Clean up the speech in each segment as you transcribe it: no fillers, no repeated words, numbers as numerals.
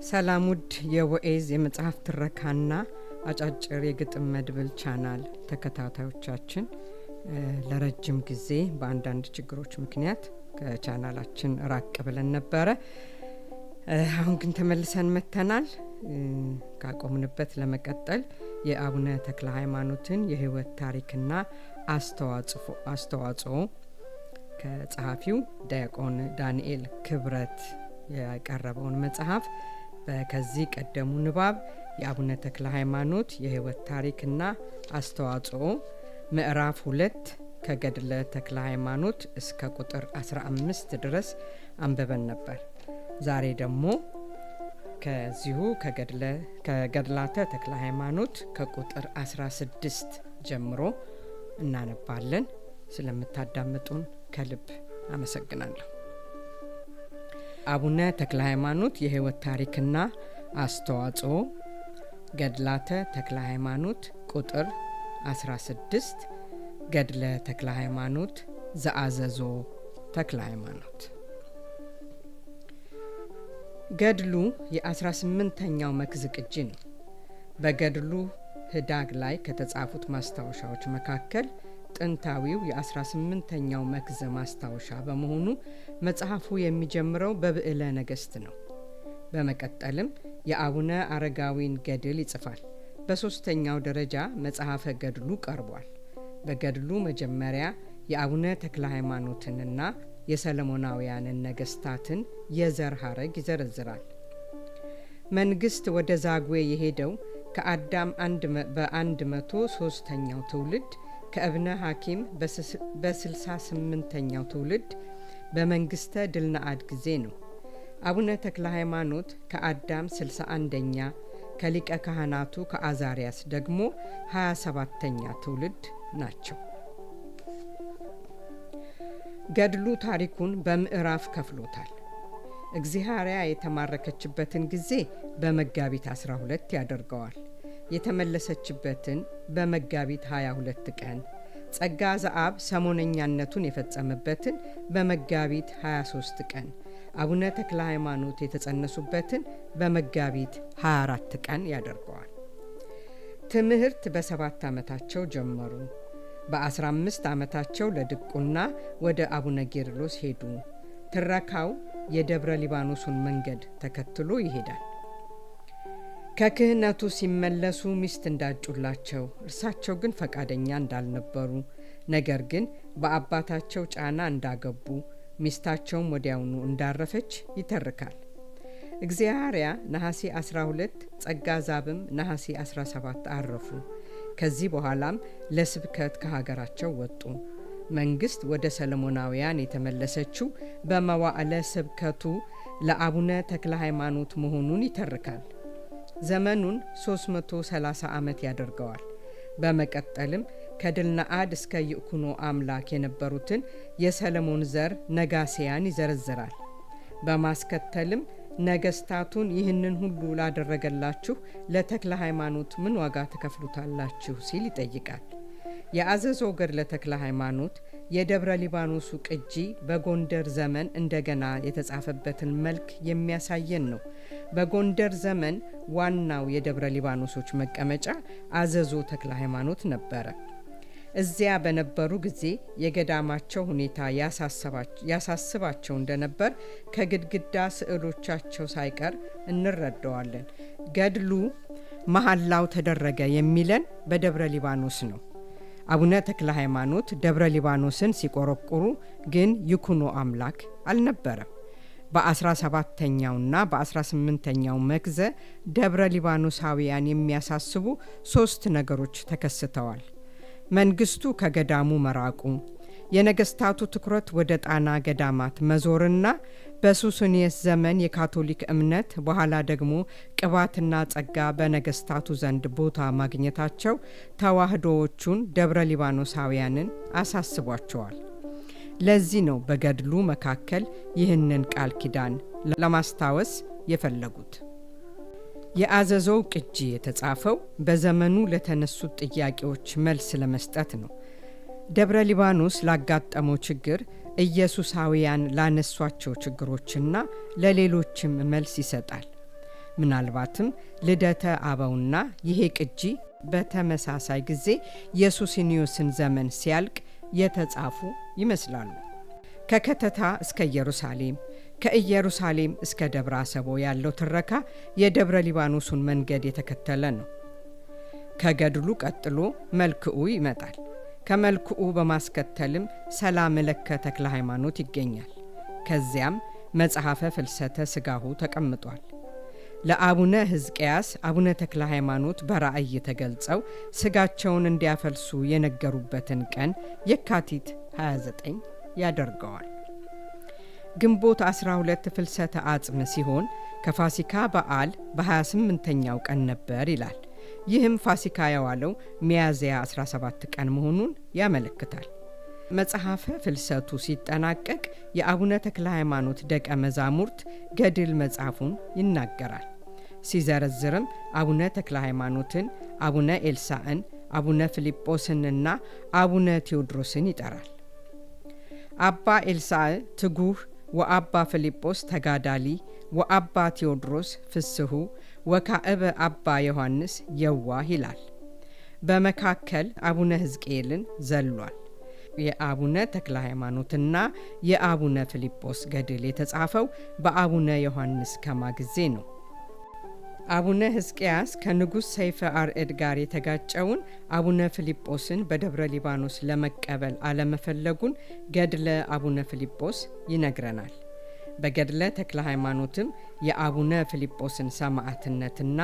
ሰላም ውድ የወኤዝ የመጽሐፍ ትረካና አጫጭር የግጥም መድብል ቻናል ተከታታዮቻችን፣ ለረጅም ጊዜ በአንዳንድ ችግሮች ምክንያት ከቻናላችን ራቅ ብለን ነበረ። አሁን ግን ተመልሰን መጥተናል። ካቆምንበት ለመቀጠል የአቡነ ተክለ ሃይማኖትን የህይወት ታሪክና አስተዋጽኦ ከጸሐፊው ዲያቆን ዳንኤል ክብረት ያቀረበውን መጽሐፍ ከዚህ ቀደሙ ንባብ የአቡነ ተክለ ሃይማኖት የህይወት ታሪክና አስተዋጽኦ ምዕራፍ 2 ከገድለ ተክለ ሃይማኖት እስከ ቁጥር 15 ድረስ አንብበን ነበር። ዛሬ ደግሞ ከዚሁ ከገድላተ ተክለ ሃይማኖት ከቁጥር 16 ጀምሮ እናነባለን። ስለምታዳምጡን ከልብ አመሰግናለሁ። አቡነ ተክለ ሃይማኖት የህይወት ታሪክና አስተዋጽኦ ገድላተ ተክለ ሃይማኖት ቁጥር 16 ገድለ ተክለ ሃይማኖት ዘአዘዞ ተክለ ሃይማኖት። ገድሉ የ18ኛው መክዝ ቅጂ ነው። በገድሉ ህዳግ ላይ ከተጻፉት ማስታወሻዎች መካከል ጥንታዊው የ18ኛው መክዝ ማስታወሻ በመሆኑ መጽሐፉ የሚጀምረው በብዕለ ነገስት ነው። በመቀጠልም የአቡነ አረጋዊን ገድል ይጽፋል። በሶስተኛው ደረጃ መጽሐፈ ገድሉ ቀርቧል። በገድሉ መጀመሪያ የአቡነ ተክለ ሃይማኖትንና የሰለሞናውያንን ነገስታትን የዘር ሐረግ ይዘረዝራል። መንግስት ወደ ዛግዌ የሄደው ከአዳም በ103ኛው ትውልድ ከእብነ ሐኪም በ68ኛው ትውልድ በመንግስተ ድልነአድ ጊዜ ነው። አቡነ ተክለ ሃይማኖት ከአዳም 61ኛ ከሊቀ ካህናቱ ከአዛሪያስ ደግሞ 27ኛ ትውልድ ናቸው። ገድሉ ታሪኩን በምዕራፍ ከፍሎታል። እግዚአብሔር የተማረከችበትን ጊዜ በመጋቢት 12 ያደርገዋል። የተመለሰችበትን በመጋቢት 22 ቀን፣ ጸጋ ዘአብ ሰሞነኛነቱን የፈጸመበትን በመጋቢት 23 ቀን፣ አቡነ ተክለ ሃይማኖት የተጸነሱበትን በመጋቢት 24 ቀን ያደርገዋል። ትምህርት በ7 ዓመታቸው ጀመሩ። በ15 ዓመታቸው ለድቁና ወደ አቡነ ጌርሎስ ሄዱ። ትረካው የደብረ ሊባኖሱን መንገድ ተከትሎ ይሄዳል። ከክህነቱ ሲመለሱ ሚስት እንዳጩላቸው፣ እርሳቸው ግን ፈቃደኛ እንዳልነበሩ፣ ነገር ግን በአባታቸው ጫና እንዳገቡ፣ ሚስታቸውም ወዲያውኑ እንዳረፈች ይተርካል። እግዚአብሔር ነሐሴ 12 ጸጋ ዛብም ነሐሴ 17 አረፉ። ከዚህ በኋላም ለስብከት ከሀገራቸው ወጡ። መንግስት ወደ ሰለሞናውያን የተመለሰችው በመዋዕለ ስብከቱ ለአቡነ ተክለ ሃይማኖት መሆኑን ይተርካል። ዘመኑን 330 ዓመት ያደርገዋል። በመቀጠልም ከድልነአድ እስከ ይኩኖ አምላክ የነበሩትን የሰለሞን ዘር ነጋሴያን ይዘረዝራል። በማስከተልም ነገስታቱን ይህንን ሁሉ ላደረገላችሁ ለተክለ ሃይማኖት ምን ዋጋ ትከፍሉታላችሁ ሲል ይጠይቃል። የአዘዞ ገድለ ተክለ ሃይማኖት የደብረ ሊባኖሱ ቅጂ በጎንደር ዘመን እንደገና የተጻፈበትን መልክ የሚያሳየን ነው። በጎንደር ዘመን ዋናው የደብረ ሊባኖሶች መቀመጫ አዘዞ ተክለ ሃይማኖት ነበረ። እዚያ በነበሩ ጊዜ የገዳማቸው ሁኔታ ያሳስባቸው እንደነበር ከግድግዳ ስዕሎቻቸው ሳይቀር እንረዳዋለን። ገድሉ መሐላው ተደረገ የሚለን በደብረ ሊባኖስ ነው። አቡነ ተክለ ሃይማኖት ደብረ ሊባኖስን ሲቆረቁሩ ግን ይኩኖ አምላክ አልነበረም። በ17ኛውና በ18ኛው መክዘ ደብረ ሊባኖሳውያን የሚያሳስቡ 3 ነገሮች ተከስተዋል። መንግስቱ ከገዳሙ መራቁ፣ የነገስታቱ ትኩረት ወደ ጣና ገዳማት መዞርና በሱስንየስ ዘመን የካቶሊክ እምነት በኋላ ደግሞ ቅባትና ጸጋ በነገስታቱ ዘንድ ቦታ ማግኘታቸው ተዋህዶዎቹን ደብረ ሊባኖሳውያንን አሳስቧቸዋል። ለዚህ ነው በገድሉ መካከል ይህንን ቃል ኪዳን ለማስታወስ የፈለጉት። የአዘዞው ቅጂ የተጻፈው በዘመኑ ለተነሱት ጥያቄዎች መልስ ለመስጠት ነው። ደብረ ሊባኖስ ላጋጠመው ችግር ኢየሱሳውያን ላነሷቸው ችግሮችና ለሌሎችም መልስ ይሰጣል። ምናልባትም ልደተ አበውና ይሄ ቅጂ በተመሳሳይ ጊዜ የሱሲኒዮስን ዘመን ሲያልቅ የተጻፉ ይመስላሉ። ከከተታ እስከ ኢየሩሳሌም፣ ከኢየሩሳሌም እስከ ደብረ አሰቦ ያለው ትረካ የደብረ ሊባኖሱን መንገድ የተከተለ ነው። ከገድሉ ቀጥሎ መልክኡ ይመጣል። ከመልክኡ በማስከተልም ሰላም ለከ ተክለ ሃይማኖት ይገኛል። ከዚያም መጽሐፈ ፍልሰተ ሥጋሁ ተቀምጧል። ለአቡነ ሕዝቅያስ አቡነ ተክለ ሃይማኖት በራእይ ተገልጸው ሥጋቸውን እንዲያፈልሱ የነገሩበትን ቀን የካቲት 29 ያደርገዋል። ግንቦት 12 ፍልሰተ አጽም ሲሆን ከፋሲካ በዓል በ28ኛው ቀን ነበር ይላል። ይህም ፋሲካ የዋለው ሚያዝያ 17 ቀን መሆኑን ያመለክታል። መጽሐፈ ፍልሰቱ ሲጠናቀቅ የአቡነ ተክለ ሃይማኖት ደቀ መዛሙርት ገድል መጽሐፉን ይናገራል። ሲዘረዝርም አቡነ ተክለ ሃይማኖትን፣ አቡነ ኤልሳዕን፣ አቡነ ፊልጶስንና አቡነ ቴዎድሮስን ይጠራል። አባ ኤልሳዕ ትጉህ ወአባ ፊልጶስ ተጋዳሊ ወአባ ቴዎድሮስ ፍስሑ ወካዕበ አባ ዮሐንስ የዋህ ይላል። በመካከል አቡነ ሕዝቅኤልን ዘሏል። የአቡነ ተክለ ሃይማኖትና የአቡነ ፊልጶስ ገድል የተጻፈው በአቡነ ዮሐንስ ከማ ጊዜ ነው። አቡነ ሕዝቅያስ ከንጉሥ ሰይፈ አርዕድ ጋር የተጋጨውን አቡነ ፊልጶስን በደብረ ሊባኖስ ለመቀበል አለመፈለጉን ገድለ አቡነ ፊልጶስ ይነግረናል። በገድለ ተክለ ሃይማኖትም የአቡነ ፊልጶስን ሰማዕትነትና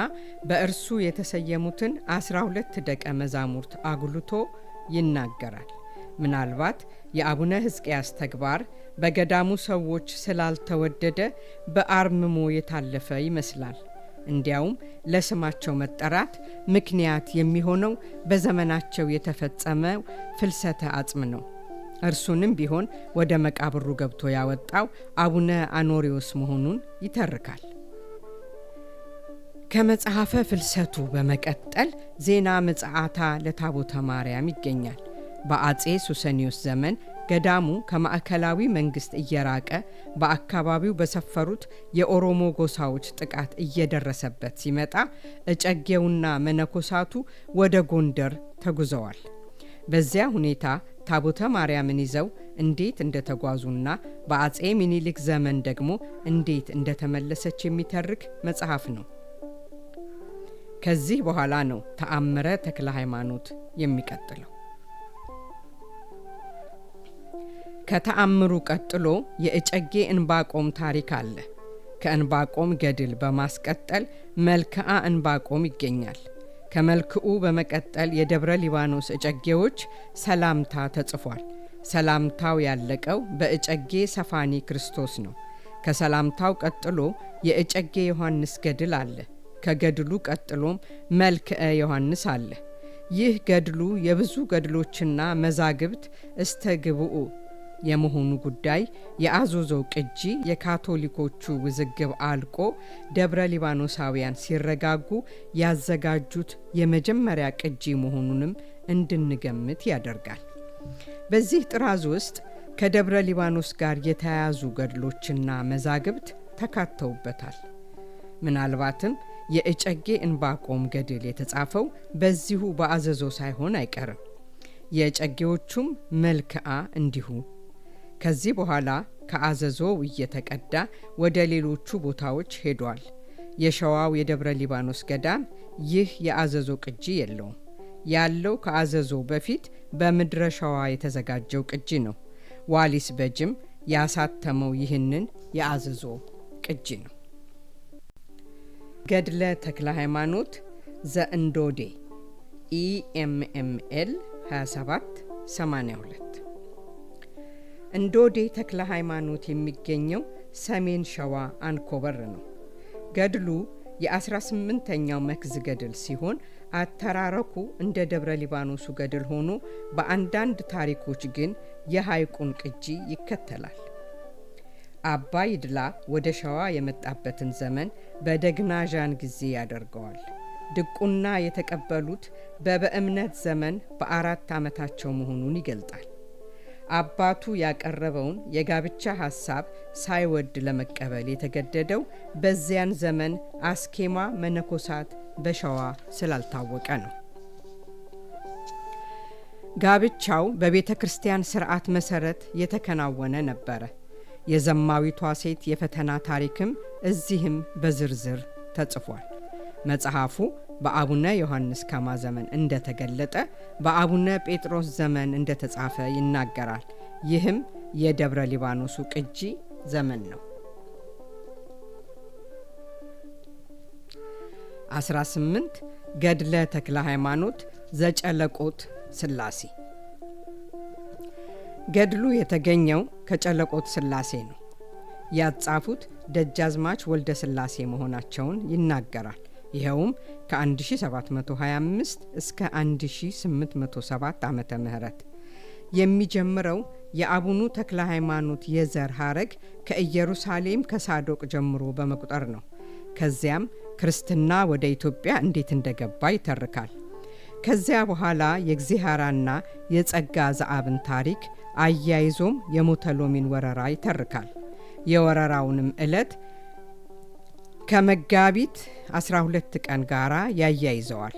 በእርሱ የተሰየሙትን 12 ደቀ መዛሙርት አጉልቶ ይናገራል። ምናልባት የአቡነ ሕዝቅያስ ተግባር በገዳሙ ሰዎች ስላልተወደደ በአርምሞ የታለፈ ይመስላል። እንዲያውም ለስማቸው መጠራት ምክንያት የሚሆነው በዘመናቸው የተፈጸመ ፍልሰተ አጽም ነው። እርሱንም ቢሆን ወደ መቃብሩ ገብቶ ያወጣው አቡነ አኖሪዎስ መሆኑን ይተርካል። ከመጽሐፈ ፍልሰቱ በመቀጠል ዜና ምጽአታ ለታቦተ ማርያም ይገኛል። በአጼ ሱሰኒዮስ ዘመን ገዳሙ ከማዕከላዊ መንግስት እየራቀ በአካባቢው በሰፈሩት የኦሮሞ ጎሳዎች ጥቃት እየደረሰበት ሲመጣ እጨጌውና መነኮሳቱ ወደ ጎንደር ተጉዘዋል። በዚያ ሁኔታ ታቦተ ማርያምን ይዘው እንዴት እንደተጓዙና በአጼ ሚኒሊክ ዘመን ደግሞ እንዴት እንደተመለሰች የሚተርክ መጽሐፍ ነው። ከዚህ በኋላ ነው ተአምረ ተክለ ሃይማኖት የሚቀጥለው። ከተአምሩ ቀጥሎ የእጨጌ እንባቆም ታሪክ አለ። ከእንባቆም ገድል በማስቀጠል መልክዓ እንባቆም ይገኛል። ከመልክኡ በመቀጠል የደብረ ሊባኖስ እጨጌዎች ሰላምታ ተጽፏል። ሰላምታው ያለቀው በእጨጌ ሰፋኒ ክርስቶስ ነው። ከሰላምታው ቀጥሎ የእጨጌ ዮሐንስ ገድል አለ። ከገድሉ ቀጥሎም መልክዓ ዮሐንስ አለ። ይህ ገድሉ የብዙ ገድሎችና መዛግብት እስተግብኡ የመሆኑ ጉዳይ የአዞዞው ቅጂ የካቶሊኮቹ ውዝግብ አልቆ ደብረ ሊባኖሳውያን ሲረጋጉ ያዘጋጁት የመጀመሪያ ቅጂ መሆኑንም እንድንገምት ያደርጋል። በዚህ ጥራዝ ውስጥ ከደብረ ሊባኖስ ጋር የተያያዙ ገድሎችና መዛግብት ተካተውበታል። ምናልባትም የእጨጌ እንባቆም ገድል የተጻፈው በዚሁ በአዘዞ ሳይሆን አይቀርም። የእጨጌዎቹም መልክዓ እንዲሁ። ከዚህ በኋላ ከአዘዞው እየተቀዳ ወደ ሌሎቹ ቦታዎች ሄዷል። የሸዋው የደብረ ሊባኖስ ገዳም ይህ የአዘዞ ቅጂ የለውም። ያለው ከአዘዞ በፊት በምድረ ሸዋ የተዘጋጀው ቅጂ ነው። ዋሊስ በጅም ያሳተመው ይህንን የአዘዞ ቅጂ ነው። ገድለ ተክለ ሃይማኖት ዘእንዶዴ ኢኤምኤምኤል 2782 እንዶዴ ተክለ ሃይማኖት የሚገኘው ሰሜን ሸዋ አንኮበር ነው። ገድሉ የ18ኛው መክዝ ገድል ሲሆን አተራረኩ እንደ ደብረ ሊባኖሱ ገድል ሆኖ በአንዳንድ ታሪኮች ግን የሐይቁን ቅጂ ይከተላል። አባ ይድላ ወደ ሸዋ የመጣበትን ዘመን በደግናዣን ጊዜ ያደርገዋል። ድቁና የተቀበሉት በእምነት ዘመን በ4 ዓመታቸው መሆኑን ይገልጣል። አባቱ ያቀረበውን የጋብቻ ሐሳብ ሳይወድ ለመቀበል የተገደደው በዚያን ዘመን አስኬማ መነኮሳት በሸዋ ስላልታወቀ ነው። ጋብቻው በቤተ ክርስቲያን ሥርዓት መሠረት የተከናወነ ነበረ። የዘማዊቷ ሴት የፈተና ታሪክም እዚህም በዝርዝር ተጽፏል። መጽሐፉ በአቡነ ዮሐንስ ካማ ዘመን እንደተገለጠ በአቡነ ጴጥሮስ ዘመን እንደተጻፈ ይናገራል። ይህም የደብረ ሊባኖሱ ቅጂ ዘመን ነው። 18 ገድለ ተክለ ሃይማኖት ዘጨለቆት ሥላሴ። ገድሉ የተገኘው ከጨለቆት ሥላሴ ነው። ያጻፉት ደጃዝማች ወልደ ሥላሴ መሆናቸውን ይናገራል። ይኸውም ከ1725 እስከ 1807 ዓመተ ምህረት የሚጀምረው የአቡኑ ተክለ ሃይማኖት የዘር ሐረግ ከኢየሩሳሌም ከሳዶቅ ጀምሮ በመቁጠር ነው። ከዚያም ክርስትና ወደ ኢትዮጵያ እንዴት እንደገባ ይተርካል። ከዚያ በኋላ የእግዚአብሔርና የጸጋ ዘአብን ታሪክ አያይዞም የሞተሎሚን ወረራ ይተርካል። የወረራውንም ዕለት ከመጋቢት 12 ቀን ጋራ ያያይዘዋል።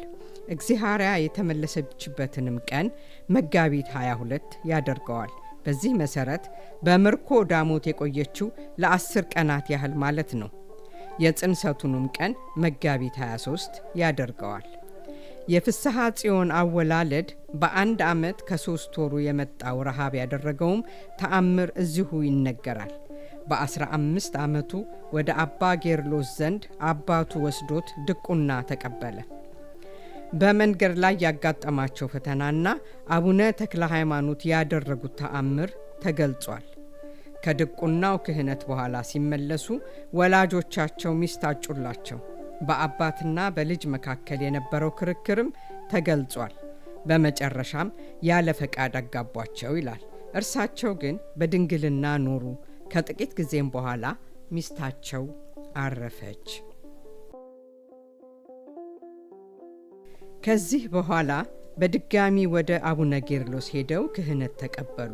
እግዚአብሔር የተመለሰችበትንም ቀን መጋቢት 22 ያደርገዋል። በዚህ መሰረት በምርኮ ዳሞት የቆየችው ለ10 ቀናት ያህል ማለት ነው። የጽንሰቱንም ቀን መጋቢት 23 ያደርገዋል። የፍስሐ ጽዮን አወላለድ በ1 ዓመት ከ3 ወሩ የመጣው ረሃብ ያደረገውም ተአምር እዚሁ ይነገራል። በ15 ዓመቱ ወደ አባ ጌርሎስ ዘንድ አባቱ ወስዶት ድቁና ተቀበለ። በመንገድ ላይ ያጋጠማቸው ፈተናና አቡነ ተክለ ሃይማኖት ያደረጉት ተአምር ተገልጿል። ከድቁናው ክህነት በኋላ ሲመለሱ ወላጆቻቸው ሚስት አጩላቸው። በአባትና በልጅ መካከል የነበረው ክርክርም ተገልጿል። በመጨረሻም ያለ ፈቃድ አጋቧቸው ይላል። እርሳቸው ግን በድንግልና ኖሩ። ከጥቂት ጊዜም በኋላ ሚስታቸው አረፈች። ከዚህ በኋላ በድጋሚ ወደ አቡነ ጌርሎስ ሄደው ክህነት ተቀበሉ።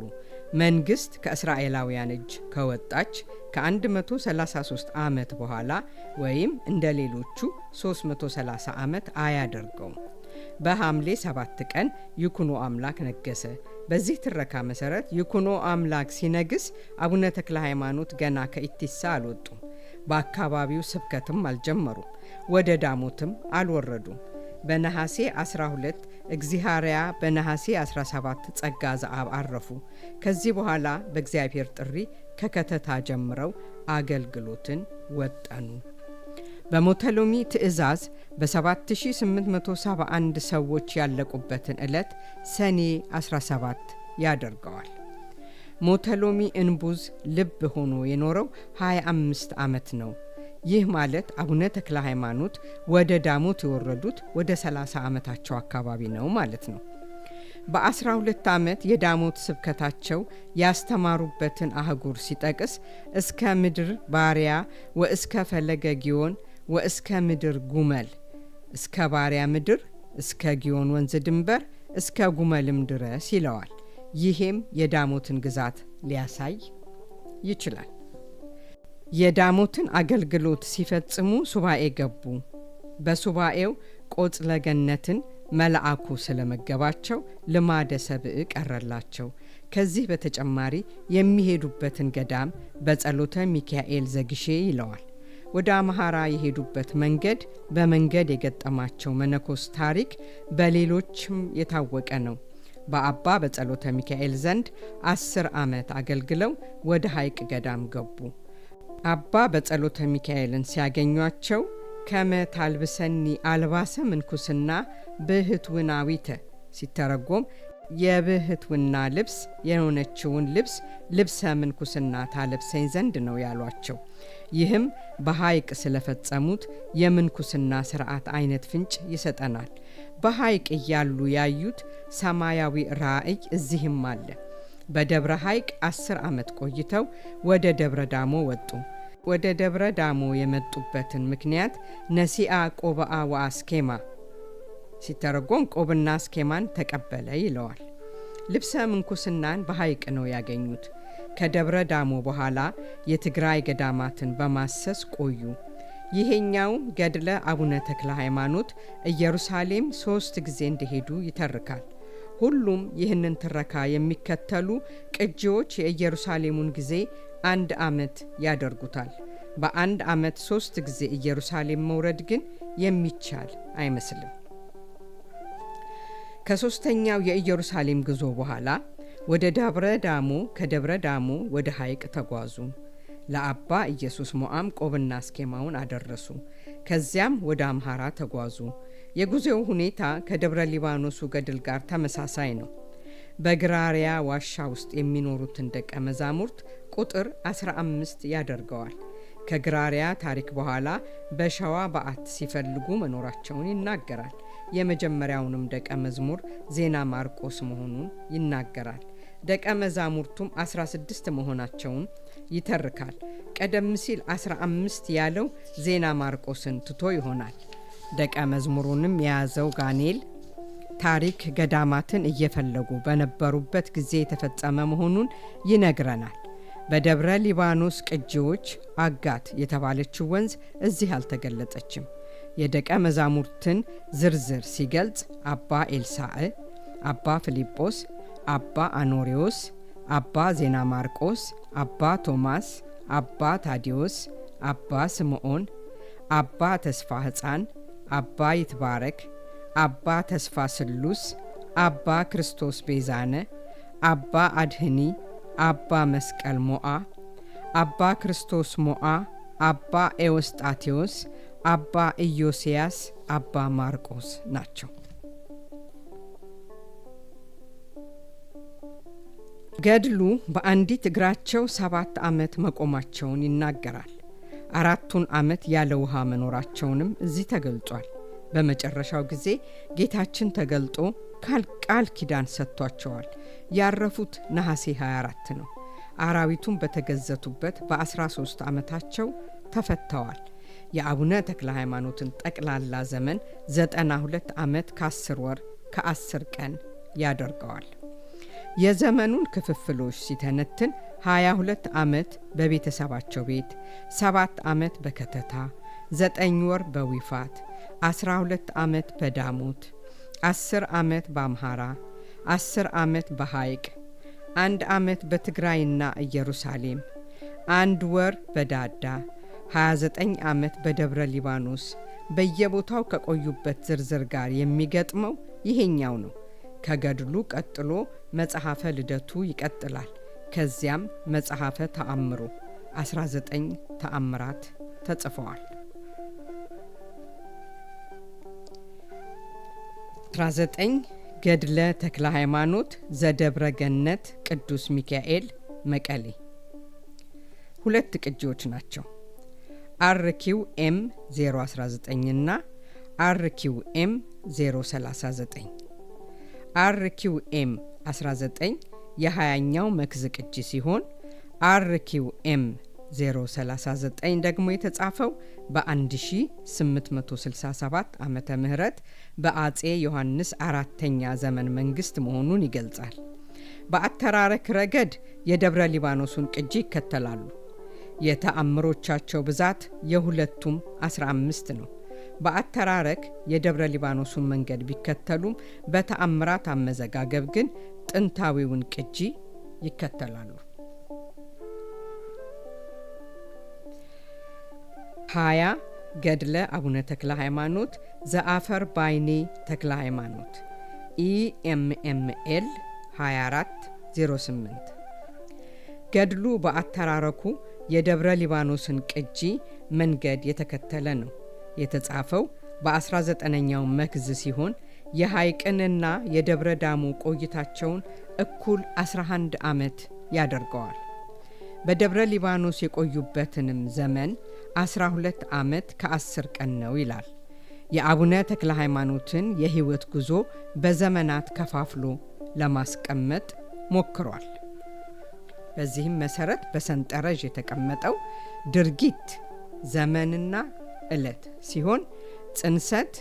መንግስት ከእስራኤላውያን እጅ ከወጣች ከ133 ዓመት በኋላ ወይም እንደ ሌሎቹ 330 ዓመት አያደርገውም። በሐምሌ 7 ቀን ይኩኖ አምላክ ነገሰ። በዚህ ትረካ መሰረት ይኩኖ አምላክ ሲነግስ አቡነ ተክለ ሃይማኖት ገና ከኢቲሳ አልወጡም። በአካባቢው ስብከትም አልጀመሩም። ወደ ዳሞትም አልወረዱም። በነሐሴ 12 እግዚአርያ በነሐሴ 17 ጸጋ ዘአብ አረፉ። ከዚህ በኋላ በእግዚአብሔር ጥሪ ከከተታ ጀምረው አገልግሎትን ወጠኑ። በሞተሎሚ ትእዛዝ በ7871 ሰዎች ያለቁበትን ዕለት ሰኔ 17 ያደርገዋል። ሞተሎሚ እንቡዝ ልብ ሆኖ የኖረው 25 ዓመት ነው። ይህ ማለት አቡነ ተክለ ሃይማኖት ወደ ዳሞት የወረዱት ወደ 30 ዓመታቸው አካባቢ ነው ማለት ነው። በ12 ዓመት የዳሞት ስብከታቸው ያስተማሩበትን አህጉር ሲጠቅስ እስከ ምድር ባሪያ ወእስከ ፈለገ ጊዮን ወእስከ ምድር ጉመል፣ እስከ ባሪያ ምድር እስከ ጊዮን ወንዝ ድንበር እስከ ጉመልም ድረስ ይለዋል። ይሄም የዳሞትን ግዛት ሊያሳይ ይችላል። የዳሞትን አገልግሎት ሲፈጽሙ ሱባኤ ገቡ። በሱባኤው ቆጽለ ገነትን መልአኩ ስለመገባቸው ልማደ ሰብእ ቀረላቸው። ከዚህ በተጨማሪ የሚሄዱበትን ገዳም በጸሎተ ሚካኤል ዘግሼ ይለዋል። ወደ አምሃራ የሄዱበት መንገድ፣ በመንገድ የገጠማቸው መነኮስ ታሪክ በሌሎችም የታወቀ ነው። በአባ በጸሎተ ሚካኤል ዘንድ 10 ዓመት አገልግለው ወደ ሐይቅ ገዳም ገቡ። አባ በጸሎተ ሚካኤልን ሲያገኟቸው ከመ ታልብሰኒ አልባሰ ምንኩስና ብህትውናዊተ ሲተረጎም የብህትውና ልብስ የሆነችውን ልብሰ ምንኩስና ታለብሰኝ ዘንድ ነው ያሏቸው። ይህም በሐይቅ ስለፈጸሙት የምንኩስና ሥርዓት አይነት ፍንጭ ይሰጠናል። በሐይቅ እያሉ ያዩት ሰማያዊ ራእይ እዚህም አለ። በደብረ ሐይቅ 10 ዓመት ቆይተው ወደ ደብረ ዳሞ ወጡ። ወደ ደብረ ዳሞ የመጡበትን ምክንያት ነሲአ ቆብአ ወአስኬማ ሲተረጎም ቆብና አስኬማን ተቀበለ ይለዋል። ልብሰ ምንኩስናን በሐይቅ ነው ያገኙት። ከደብረ ዳሞ በኋላ የትግራይ ገዳማትን በማሰስ ቆዩ። ይሄኛው ገድለ አቡነ ተክለ ሃይማኖት ኢየሩሳሌም 3 ጊዜ እንደሄዱ ይተርካል። ሁሉም ይህንን ትረካ የሚከተሉ ቅጂዎች የኢየሩሳሌሙን ጊዜ 1 ዓመት ያደርጉታል። በ1 ዓመት 3 ጊዜ ኢየሩሳሌም መውረድ ግን የሚቻል አይመስልም። ከ3ኛው የኢየሩሳሌም ጉዞ በኋላ ወደ ደብረ ዳሞ፣ ከደብረ ዳሞ ወደ ሐይቅ ተጓዙ። ለአባ ኢየሱስ ሞዓም ቆብና አስኬማውን አደረሱ። ከዚያም ወደ አምሃራ ተጓዙ። የጉዞው ሁኔታ ከደብረ ሊባኖሱ ገድል ጋር ተመሳሳይ ነው። በግራሪያ ዋሻ ውስጥ የሚኖሩትን ደቀ መዛሙርት ቁጥር 15 ያደርገዋል። ከግራሪያ ታሪክ በኋላ በሸዋ በዓት ሲፈልጉ መኖራቸውን ይናገራል። የመጀመሪያውንም ደቀ መዝሙር ዜና ማርቆስ መሆኑን ይናገራል። ደቀ መዛሙርቱም 16 መሆናቸውን ይተርካል። ቀደም ሲል 15 ያለው ዜና ማርቆስን ትቶ ይሆናል። ደቀ መዝሙሩንም የያዘው ጋኔል ታሪክ ገዳማትን እየፈለጉ በነበሩበት ጊዜ የተፈጸመ መሆኑን ይነግረናል። በደብረ ሊባኖስ ቅጂዎች አጋት የተባለችው ወንዝ እዚህ አልተገለጸችም። የደቀ መዛሙርትን ዝርዝር ሲገልጽ አባ ኤልሳዕ፣ አባ ፊልጶስ፣ አባ አኖሪዎስ፣ አባ ዜና ማርቆስ፣ አባ ቶማስ፣ አባ ታዲዮስ፣ አባ ስምዖን፣ አባ ተስፋ ሕፃን፣ አባ ይትባረክ፣ አባ ተስፋ ስሉስ፣ አባ ክርስቶስ ቤዛነ፣ አባ አድህኒ፣ አባ መስቀል ሞዓ፣ አባ ክርስቶስ ሞዓ፣ አባ ኤዎስጣቴዎስ፣ አባ ኢዮስያስ፣ አባ ማርቆስ ናቸው። ገድሉ በአንዲት እግራቸው 7 ዓመት መቆማቸውን ይናገራል። 4ቱን ዓመት ያለ ውሃ መኖራቸውንም እዚህ ተገልጿል። በመጨረሻው ጊዜ ጌታችን ተገልጦ ቃል ኪዳን ሰጥቷቸዋል። ያረፉት ነሐሴ 24 ነው። አራዊቱን በተገዘቱበት በ13 ዓመታቸው ተፈተዋል። የአቡነ ተክለ ሃይማኖትን ጠቅላላ ዘመን 92 ዓመት ከ10 ወር ከ10 ቀን ያደርገዋል። የዘመኑን ክፍፍሎች ሲተነትን 22 ዓመት በቤተሰባቸው ቤት፣ 7 ዓመት በከተታ፣ 9 ወር በዊፋት፣ 12 ዓመት በዳሞት፣ 10 ዓመት በአምሃራ፣ 10 ዓመት በሐይቅ፣ 1 ዓመት በትግራይና ኢየሩሳሌም፣ 1 ወር በዳዳ፣ 29 ዓመት በደብረ ሊባኖስ በየቦታው ከቆዩበት ዝርዝር ጋር የሚገጥመው ይሄኛው ነው። ከገድሉ ቀጥሎ መጽሐፈ ልደቱ ይቀጥላል። ከዚያም መጽሐፈ ተአምሩ 19 ተአምራት ተጽፈዋል። 19 ገድለ ተክለ ሃይማኖት ዘደብረ ገነት ቅዱስ ሚካኤል መቀሌ 2 ቅጂዎች ናቸው። RQM 019 እና RQM 039። RQM 19 የ20ኛው መክዝ ቅጂ ሲሆን RQM 039 ደግሞ የተጻፈው በ1867 ዓመተ ምህረት በአጼ ዮሐንስ 4ኛ ዘመን መንግስት መሆኑን ይገልጻል። በአተራረክ ረገድ የደብረ ሊባኖሱን ቅጂ ይከተላሉ። የተአምሮቻቸው ብዛት የሁለቱም 15 ነው። በአተራረክ የደብረ ሊባኖሱን መንገድ ቢከተሉም በተአምራት አመዘጋገብ ግን ጥንታዊውን ቅጂ ይከተላሉ። 20 ገድለ አቡነ ተክለ ሃይማኖት ዘአፈር ባይኔ ተክለ ሃይማኖት EMML 2408። ገድሉ በአተራረኩ የደብረ ሊባኖስን ቅጂ መንገድ የተከተለ ነው። የተጻፈው በ19ኛው መክዝ ሲሆን የሐይቅንና የደብረ ዳሞ ቆይታቸውን እኩል 11 ዓመት ያደርገዋል። በደብረ ሊባኖስ የቆዩበትንም ዘመን 12 ዓመት ከ10 ቀን ነው ይላል። የአቡነ ተክለ ሃይማኖትን የህይወት ጉዞ በዘመናት ከፋፍሎ ለማስቀመጥ ሞክሯል። በዚህም መሰረት በሰንጠረዥ የተቀመጠው ድርጊት ዘመንና ዕለት ሲሆን ጽንሰት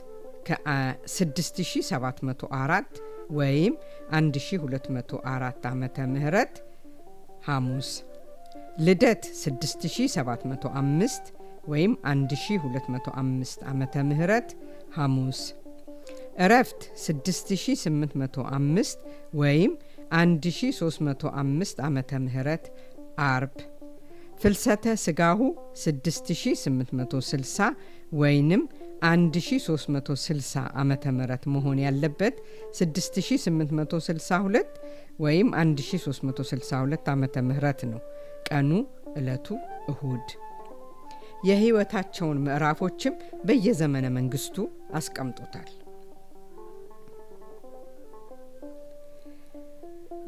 ከ6704 ወይም 1204 ዓመተ ምህረት ሐሙስ፣ ልደት 6705 ወይም 1205 ዓመተ ምህረት ሐሙስ፣ እረፍት 6805 ወይም 1305 ዓመተ ምህረት አርብ፣ ፍልሰተ ስጋሁ 6860 ወይንም 1360 ዓመተ ምህረት መሆን ያለበት 6862 ወይም 1362 ዓመተ ምህረት ነው። ቀኑ ዕለቱ እሁድ። የሕይወታቸውን ምዕራፎችም በየዘመነ መንግስቱ አስቀምጦታል።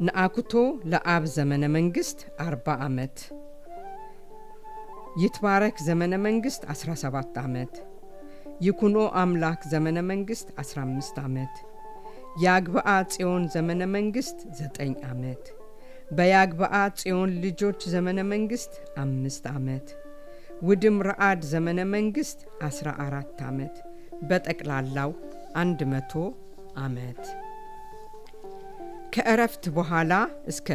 ነአኩቶ ለአብ ዘመነ መንግስት 40 ዓመት፣ ይትባረክ ዘመነ መንግስት 17 ዓመት፣ ይኩኖ አምላክ ዘመነ መንግስት 15 ዓመት፣ ያግብአ ጽዮን ዘመነ መንግስት 9 ዓመት፣ በያግብአ ጽዮን ልጆች ዘመነ መንግስት 5 ዓመት፣ ውድም ረአድ ዘመነ መንግስት 14 ዓመት፣ በጠቅላላው 100 ዓመት። ከእረፍት በኋላ እስከ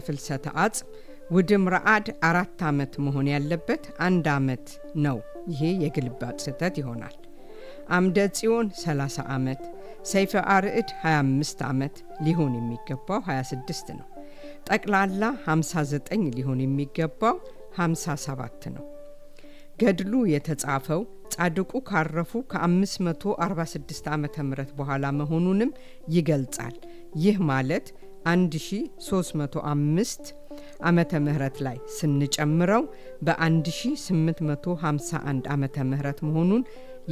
ፍልሰተ አጽም ውድም ረአድ 4 ዓመት መሆን ያለበት 1 ዓመት ነው። ይሄ የግልባጭ ስህተት ይሆናል። አምደ ጽዮን 30 ዓመት፣ ሰይፈ አርዕድ 25 ዓመት ሊሆን የሚገባው 26 ነው። ጠቅላላ 59 ሊሆን የሚገባው 57 ነው። ገድሉ የተጻፈው ጻድቁ ካረፉ ከ546 ዓመተ ምህረት በኋላ መሆኑንም ይገልጻል። ይህ ማለት 1305 ዓመተ ምህረት ላይ ስንጨምረው በ1851 ዓመተ ምህረት መሆኑን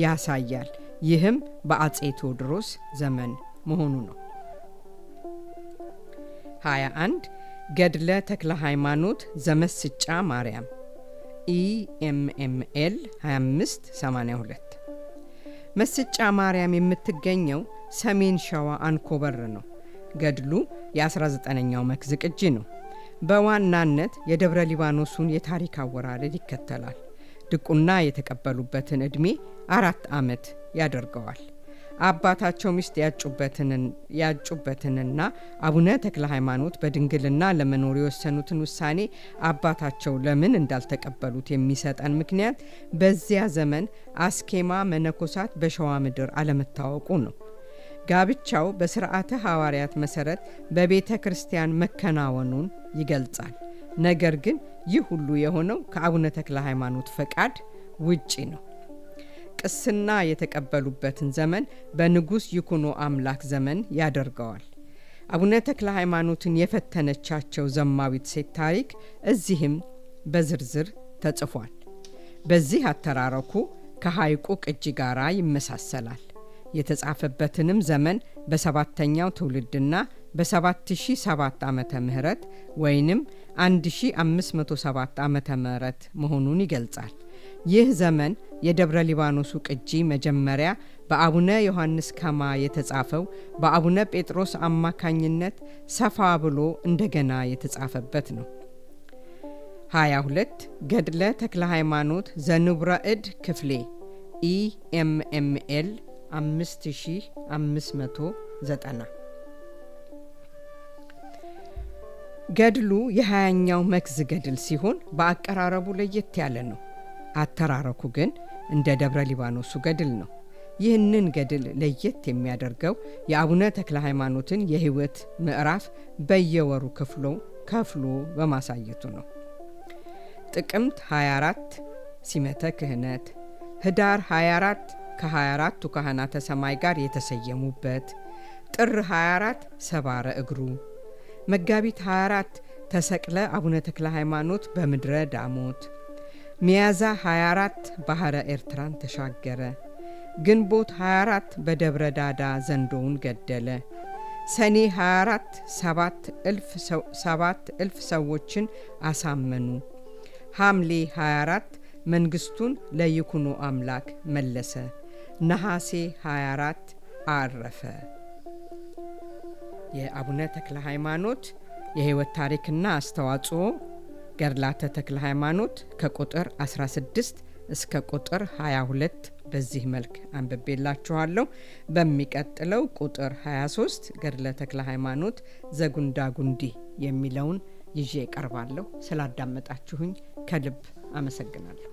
ያሳያል። ይህም በአጼ ቴዎድሮስ ዘመን መሆኑ ነው። 21 ገድለ ተክለ ሃይማኖት ዘመስጫ ማርያም ኢኤምኤምኤል 2582። መስጫ ማርያም የምትገኘው ሰሜን ሸዋ አንኮበር ነው። ገድሉ የ19ኛው መክዝ ቅጂ ነው። በዋናነት የደብረ ሊባኖሱን የታሪክ አወራረድ ይከተላል። ድቁና የተቀበሉበትን ዕድሜ 4 ዓመት ያደርገዋል። አባታቸው ሚስት ያጩበትንና አቡነ ተክለ ሃይማኖት በድንግልና ለመኖር የወሰኑትን ውሳኔ አባታቸው ለምን እንዳልተቀበሉት የሚሰጠን ምክንያት በዚያ ዘመን አስኬማ መነኮሳት በሸዋ ምድር አለመታወቁ ነው። ጋብቻው በስርዓተ ሐዋርያት መሰረት በቤተ ክርስቲያን መከናወኑን ይገልጻል። ነገር ግን ይህ ሁሉ የሆነው ከአቡነ ተክለ ሃይማኖት ፈቃድ ውጪ ነው። ቅስና የተቀበሉበትን ዘመን በንጉሥ ይኩኖ አምላክ ዘመን ያደርገዋል። አቡነ ተክለ ሃይማኖትን የፈተነቻቸው ዘማዊት ሴት ታሪክ እዚህም በዝርዝር ተጽፏል። በዚህ አተራረኩ ከሐይቁ ቅጂ ጋራ ይመሳሰላል። የተጻፈበትንም ዘመን በሰባተኛው ትውልድና በ7007 ዓመተ ምህረት ወይንም 1507 ዓመተ ምህረት መሆኑን ይገልጻል። ይህ ዘመን የደብረ ሊባኖሱ ቅጂ መጀመሪያ በአቡነ ዮሐንስ ከማ የተጻፈው በአቡነ ጴጥሮስ አማካኝነት ሰፋ ብሎ እንደገና የተጻፈበት ነው። 22 ገድለ ተክለ ሃይማኖት ዘንቡረ እድ ክፍሌ ኢኤምኤምኤል 5590። ገድሉ የ20ኛው መክዝ ገድል ሲሆን በአቀራረቡ ለየት ያለ ነው። አተራረኩ ግን እንደ ደብረ ሊባኖሱ ገድል ነው። ይህንን ገድል ለየት የሚያደርገው የአቡነ ተክለ ሃይማኖትን የሕይወት ምዕራፍ በየወሩ ከፍሎ በማሳየቱ ነው። ጥቅምት 24 ሲመተ ክህነት፣ ህዳር 24 ከ24ቱ ካህናተ ሰማይ ጋር የተሰየሙበት፣ ጥር 24 ሰባረ እግሩ፣ መጋቢት 24 ተሰቅለ አቡነ ተክለ ሃይማኖት በምድረ ዳሞት፣ ሚያዝያ 24 ባህረ ኤርትራን ተሻገረ፣ ግንቦት 24 በደብረ ዳዳ ዘንዶውን ገደለ፣ ሰኔ 24 7 እልፍ ሰዎችን አሳመኑ፣ ሐምሌ 24 መንግስቱን ለይኩኖ አምላክ መለሰ፣ ነሐሴ 24 አረፈ። የአቡነ ተክለ ሃይማኖት የሕይወት ታሪክና አስተዋጽኦ ገድላተ ተክለ ሃይማኖት ከቁጥር 16 እስከ ቁጥር 22 በዚህ መልክ አንብቤላችኋለሁ። በሚቀጥለው ቁጥር 23 ገድለ ተክለ ሃይማኖት ዘጉንዳ ጉንዲ የሚለውን ይዤ ቀርባለሁ። ስላዳመጣችሁኝ ከልብ አመሰግናለሁ።